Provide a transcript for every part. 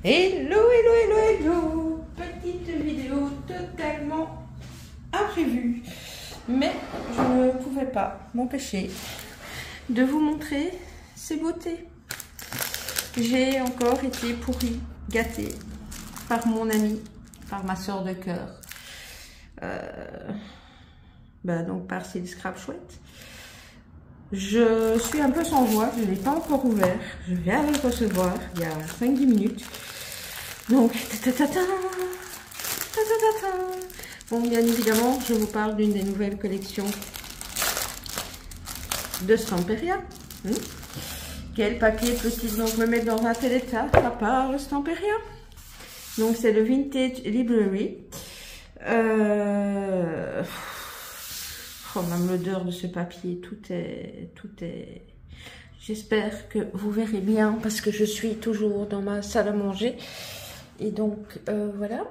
Hello, hello, hello, hello. Petite vidéo totalement imprévue. Mais je ne pouvais pas m'empêcher de vous montrer ces beautés. J'ai encore été pourrie, gâtée par mon amie, par ma soeur de cœur. Donc par ces scrap chouettes. Je suis un peu sans voix, je ne l'ai pas encore ouvert. Je viens de le recevoir il y a 5-10 minutes. Donc, bon, bien évidemment, je vous parle d'une des nouvelles collections de Stamperia. Quel papier peut-il donc me mettre dans un tel état à part le Stamperia? Donc, c'est le Vintage Library. Oh, même l'odeur de ce papier, tout est... J'espère que vous verrez bien parce que je suis toujours dans ma salle à manger. Et donc, voilà.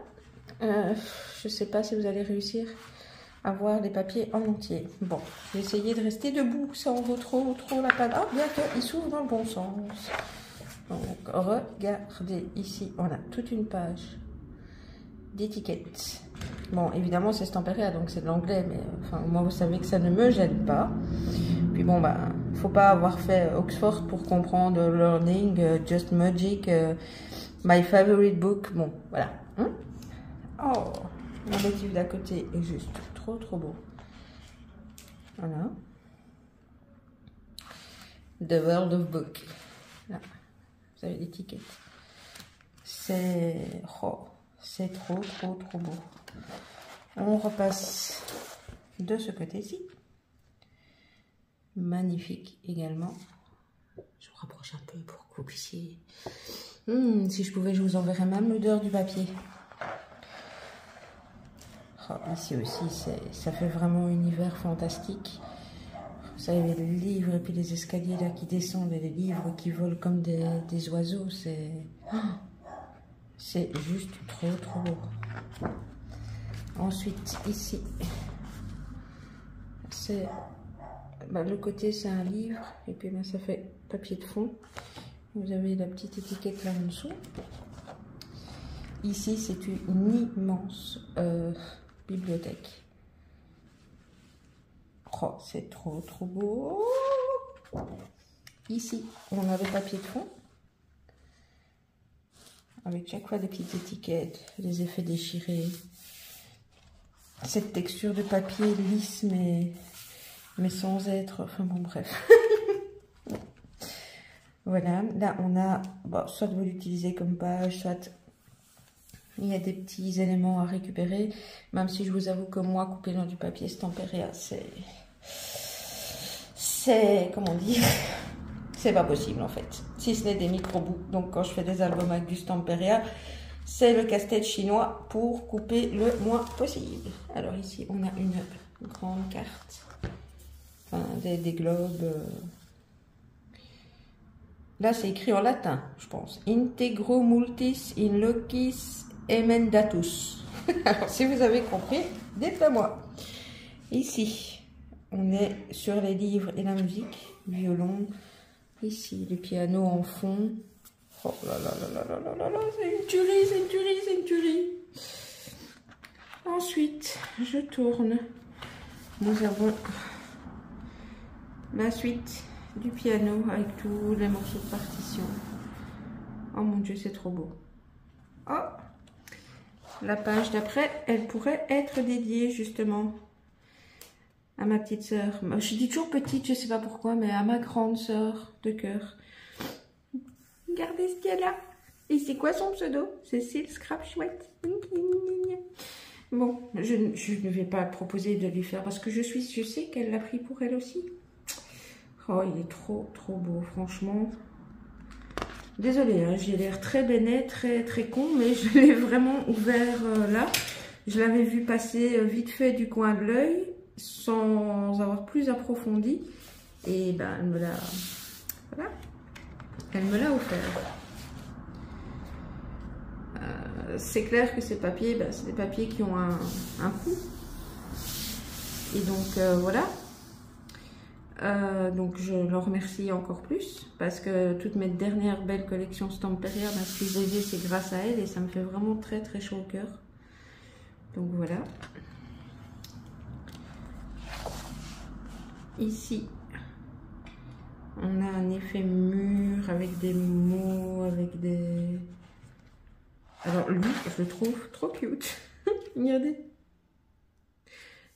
Je ne sais pas si vous allez réussir à voir les papiers en entier. Bon, je vais essayer de rester debout sans trop la panne. Oh, bien qu'il s'ouvre dans le bon sens. Donc, regardez ici, on a toute une page d'étiquettes. Bon, évidemment, c'est Stamperia, donc c'est de l'anglais, mais enfin, moi, vous savez que ça ne me gêne pas. Puis bon, bah, faut pas avoir fait Oxford pour comprendre Learning, Just Magic, My Favorite Book. Bon, voilà. Oh, le motif d'à côté est juste trop beau. Voilà. The World of Book. Là, vous avez l'étiquette. C'est c'est trop beau. On repasse de ce côté-ci. Magnifique également. Je vous rapproche un peu pour que vous puissiez... si je pouvais, je vous enverrais même l'odeur du papier. Oh, ici aussi, ça fait vraiment un univers fantastique. Vous savez, les livres et puis les escaliers là qui descendent et les livres qui volent comme des oiseaux. C'est juste trop beau. Ensuite, ici, c'est... le côté, c'est un livre. Et puis, ça fait papier de fond. Vous avez la petite étiquette là en dessous. Ici, c'est une immense bibliothèque. Oh, c'est trop beau. Ici, on a le papier de fond. Avec chaque fois des petites étiquettes, les effets déchirés. Cette texture de papier lisse, mais sans être... Enfin bon, bref. Voilà, là on a... Bon, soit vous l'utilisez comme page, soit il y a des petits éléments à récupérer. Même si je vous avoue que moi, couper dans du papier Stamperia, c'est... Comment dire? C'est pas possible en fait. Si ce n'est des micro-bouts. Donc quand je fais des albums avec du Stamperia, c'est le casse-tête chinois pour couper le moins possible. Alors ici, on a une grande carte. Enfin, des globes. Là, c'est écrit en latin, je pense. Integro multis in locis emendatus. Alors, si vous avez compris, dites-le moi. Ici, on est sur les livres et la musique. Violon. Ici, le piano en fond. Oh là là, c'est une tuerie. Ensuite, je tourne. Nous avons la suite du piano avec tous les morceaux de partition. Oh mon Dieu, c'est trop beau. Oh, la page d'après, elle pourrait être dédiée justement à ma petite sœur. Je dis toujours petite, je sais pas pourquoi, mais à ma grande sœur de cœur. Regardez ce qu'il y a là. Et c'est quoi son pseudo? Cécile Scrap Chouette. Bon, je ne vais pas proposer de lui faire parce que je sais qu'elle l'a pris pour elle aussi. Oh, il est trop beau, franchement. Désolée, hein, j'ai l'air très bénet, très con, mais je l'ai vraiment ouvert là. Je l'avais vu passer vite fait du coin de l'œil, sans avoir plus approfondi. Et ben, elle me l'a... Voilà. Elle me l'a offert. C'est clair que ces papiers, c'est des papiers qui ont un coût. Et donc, voilà. Donc je leur remercie encore plus parce que toutes mes dernières belles collections Stamperia, si je les ai, c'est grâce à elles et ça me fait vraiment très très chaud au cœur. Donc voilà. Ici, on a un effet mur avec des mots, avec des... Alors lui, je le trouve trop cute. Regardez.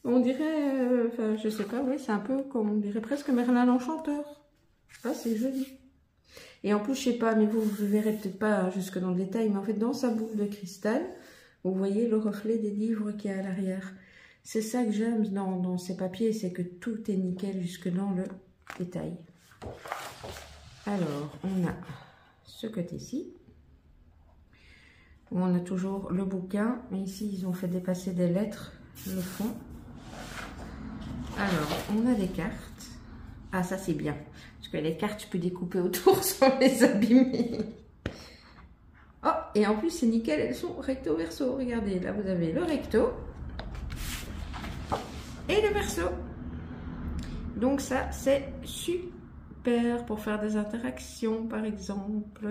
On dirait, enfin je sais pas, oui, c'est un peu comme, on dirait presque Merlin l'Enchanteur. Ah, c'est joli. Et en plus, je sais pas, mais vous verrez peut-être pas jusque dans le détail, mais en fait, dans sa boule de cristal, vous voyez le reflet des livres qu'il y a à l'arrière. C'est ça que j'aime dans ces papiers, c'est que tout est nickel jusque dans le détail. Alors, on a ce côté-ci, où on a toujours le bouquin, mais ici, ils ont fait dépasser des lettres, le fond. Alors, on a des cartes. Ah, ça, c'est bien. Parce que les cartes, je peux découper autour sans les abîmer. Oh, et en plus, c'est nickel, elles sont recto verso. Regardez, là, vous avez le recto et le verso. Donc ça, c'est super pour faire des interactions, par exemple.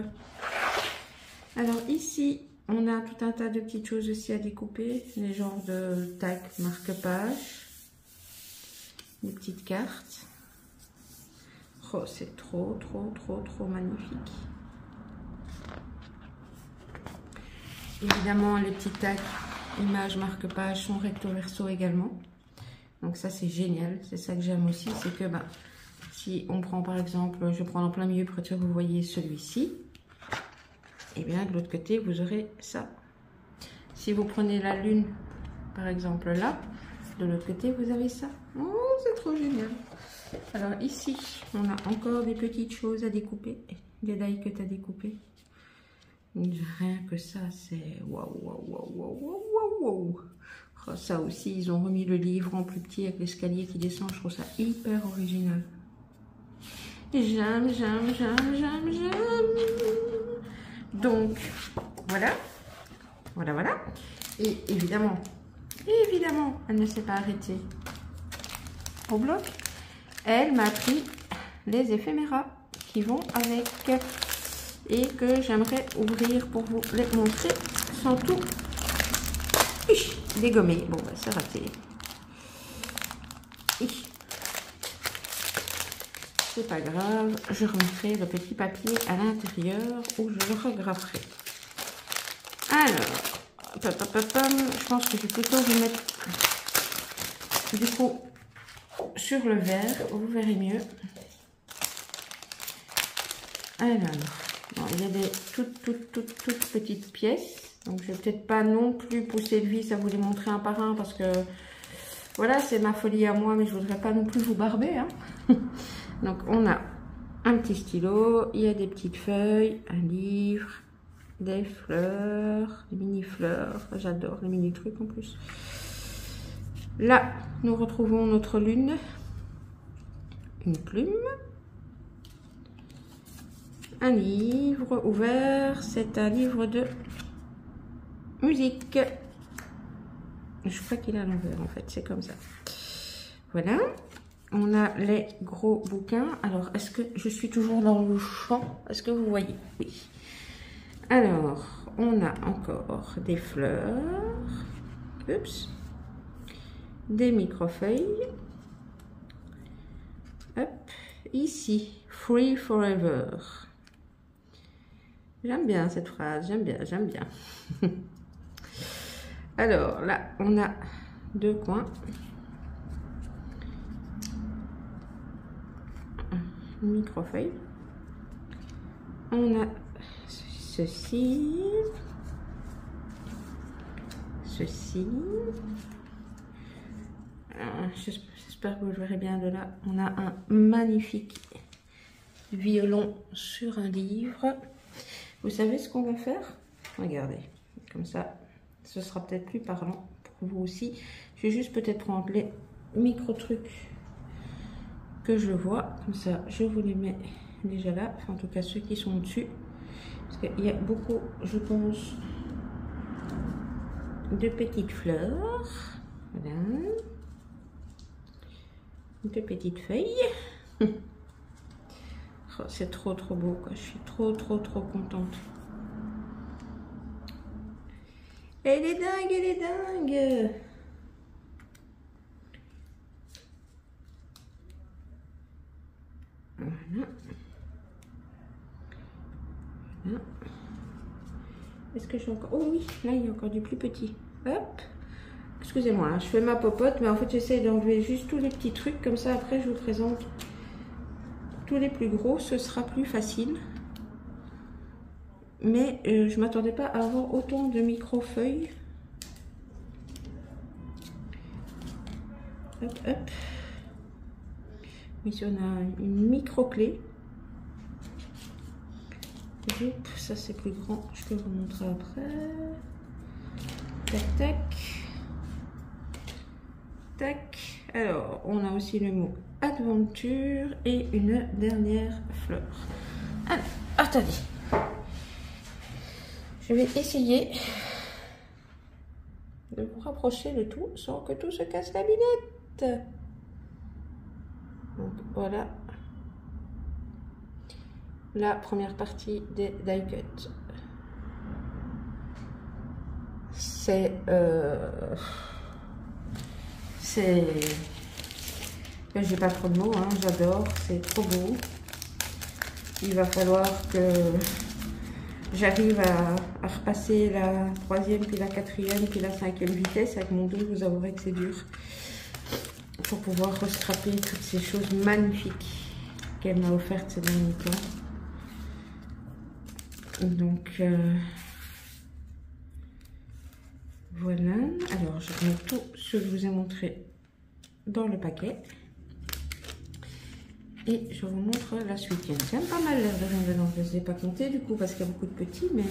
Alors ici, on a tout un tas de petites choses aussi à découper. Les genres de tac, marque-page. Des petites cartes. Oh, c'est trop magnifique. Évidemment, les petits tacs, images, marque-page sont recto verso également. Donc ça, c'est génial. C'est ça que j'aime aussi. C'est que si on prend par exemple, je prends en plein milieu pour que vous voyez celui-ci. Et bien de l'autre côté, vous aurez ça. Si vous prenez la lune, par exemple là, de l'autre côté, vous avez ça. Oh, c'est trop génial. Alors ici, on a encore des petites choses à découper. Des die que tu as découpées. Rien que ça, c'est waouh, waouh, waouh, waouh, waouh, waouh. Oh, ça aussi, ils ont remis le livre en plus petit avec l'escalier qui descend. Je trouve ça hyper original. J'aime. Donc, voilà. Et évidemment, elle ne s'est pas arrêtée au bloc. Elle m'a pris les éphéméras qui vont avec et que j'aimerais ouvrir pour vous les montrer sans tout dégommer. Bon, bah, c'est raté. C'est pas grave, je remettrai le petit papier à l'intérieur où je le regraverai. Alors, je pense que je vais plutôt vous mettre du coup sur le verre, vous verrez mieux. Alors, bon, il y a des toutes petites pièces, donc je vais peut-être pas non plus pousser le vis à vous les montrer un par un parce que voilà, c'est ma folie à moi, mais je voudrais pas non plus vous barber, hein. Donc on a un petit stylo, il y a des petites feuilles, un livre, des fleurs, des mini fleurs, j'adore les mini trucs en plus. Là, nous retrouvons notre lune, une plume, un livre ouvert, c'est un livre de musique. Je crois qu'il est à l'envers en fait, c'est comme ça. Voilà. On a les gros bouquins. Alors, est-ce que je suis toujours dans le champ? Est-ce que vous voyez? Oui. Alors, on a encore des fleurs. Oups. Des microfeuilles. Hop. Ici, Free Forever. J'aime bien cette phrase. J'aime bien. Alors, là, on a deux coins. Microfeuille. On a ceci. J'espère que vous le verrez bien de là. On a un magnifique violon sur un livre. Vous savez ce qu'on va faire? Regardez, comme ça, ce sera peut-être plus parlant pour vous aussi. Je vais juste peut-être prendre les micro trucs que je vois, comme ça je vous les mets déjà là, enfin, en tout cas ceux qui sont dessus, parce qu'il y a beaucoup, je pense, de petites fleurs, voilà, de petites feuilles, Oh, c'est trop beau, quoi. Je suis trop contente. Elle est dingue, elle est dingue. Voilà. Voilà. Est-ce que j'ai encore... Oh oui, là il y a encore du plus petit. Hop. Excusez-moi, hein, je fais ma popote, mais en fait j'essaie d'enlever juste tous les petits trucs. Comme ça, après je vous présente tous les plus gros. Ce sera plus facile. Mais je m'attendais pas à avoir autant de micro-feuilles. Hop, hop. Ici, on a une micro-clé. Ça, c'est plus grand. Je peux vous montrer après. Tac, tac. Tac. Alors, on a aussi le mot aventure et une dernière fleur. Alors, attendez. Je vais essayer de vous rapprocher le tout sans que tout se casse la binette. Donc, voilà la première partie des die cuts. J'ai pas trop de mots, hein, j'adore, c'est trop beau. Il va falloir que j'arrive à repasser la 3e, puis la 4e, puis la 5e vitesse avec mon dos. Vous avouerez que c'est dur pour pouvoir restrapper toutes ces choses magnifiques qu'elle m'a offertes ces derniers temps. Donc voilà. Alors je mets tout ce que je vous ai montré dans le paquet et je vous montre la suite. Il y a quand même pas mal l'air de rien dedans. Je ne les ai pas comptés du coup parce qu'il y a beaucoup de petits, mais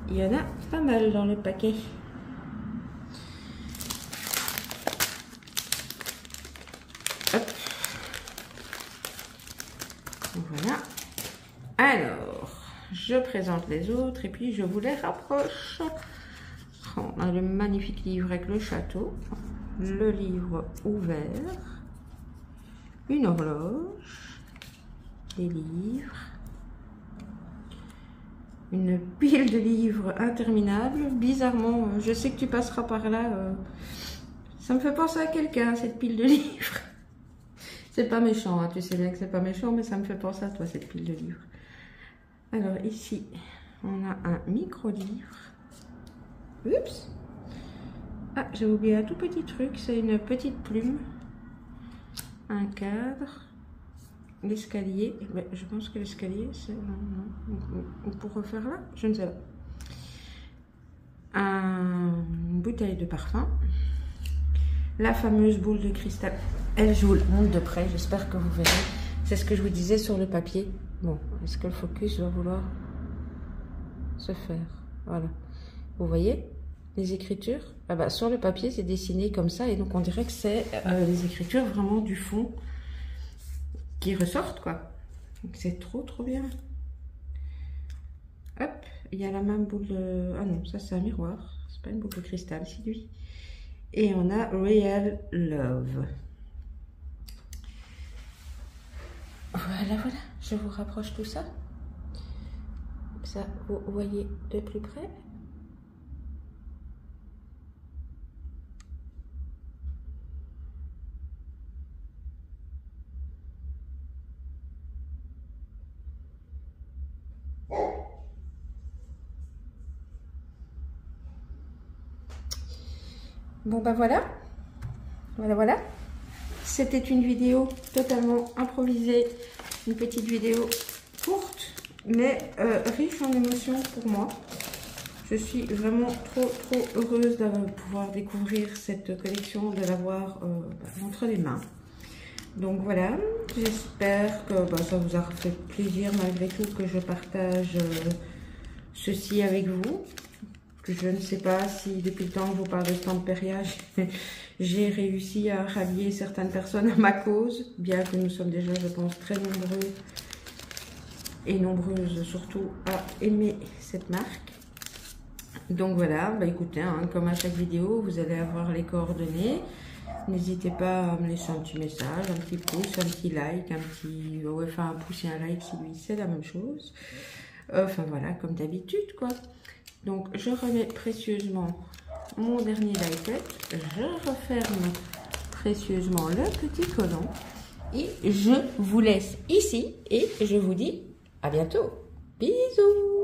il y en a pas mal dans le paquet. Hop. Voilà. Alors, je présente les autres et puis je vous les rapproche. On a le magnifique livre avec le château, le livre ouvert, une horloge, des livres, une pile de livres interminable. Bizarrement, je sais que tu passeras par là, ça me fait penser à quelqu'un, cette pile de livres. C'est pas méchant, hein, tu sais bien que c'est pas méchant, mais ça me fait penser à toi, cette pile de livres. Alors ici, on a un micro-livre. Oups! Ah, j'ai oublié un tout petit truc, c'est une petite plume. Un cadre. L'escalier. Ouais, je pense que l'escalier, c'est... Non. On pourrait refaire là? Je ne sais pas. Une bouteille de parfum. La fameuse boule de cristal. Elle, je vous le montre de près, j'espère que vous verrez. C'est ce que je vous disais sur le papier. Bon, est-ce que le focus va vouloir se faire? Voilà. Vous voyez les écritures? Ah bah, sur le papier, c'est dessiné comme ça. Et donc, on dirait que c'est les écritures vraiment du fond qui ressortent, quoi. Donc, c'est trop bien. Hop, il y a la même boule de... Ah non, ça, c'est un miroir. C'est pas une boule de cristal, c'est lui. Et on a Real Love. Voilà. Je vous rapproche tout ça. Comme ça, vous voyez de plus près. Bon ben voilà. C'était une vidéo totalement improvisée, une petite vidéo courte, mais riche en émotions pour moi. Je suis vraiment trop heureuse de pouvoir découvrir cette collection, de l'avoir entre les mains. Donc voilà, j'espère que ça vous a fait plaisir malgré tout que je partage ceci avec vous. Je ne sais pas si depuis le temps que je vous parle de Stamperia, j'ai réussi à rallier certaines personnes à ma cause, bien que nous sommes déjà, je pense, très nombreux et nombreuses surtout à aimer cette marque. Donc voilà, écoutez, hein, comme à chaque vidéo, vous allez avoir les coordonnées. N'hésitez pas à me laisser un petit message, un petit pouce, un petit like, un petit... Ouais, enfin, un pouce et un like, c'est la même chose. Enfin, voilà, comme d'habitude, quoi. Donc, je remets précieusement mon dernier die-cut. Je referme précieusement le petit collant. Et je vous laisse ici. Et je vous dis à bientôt. Bisous!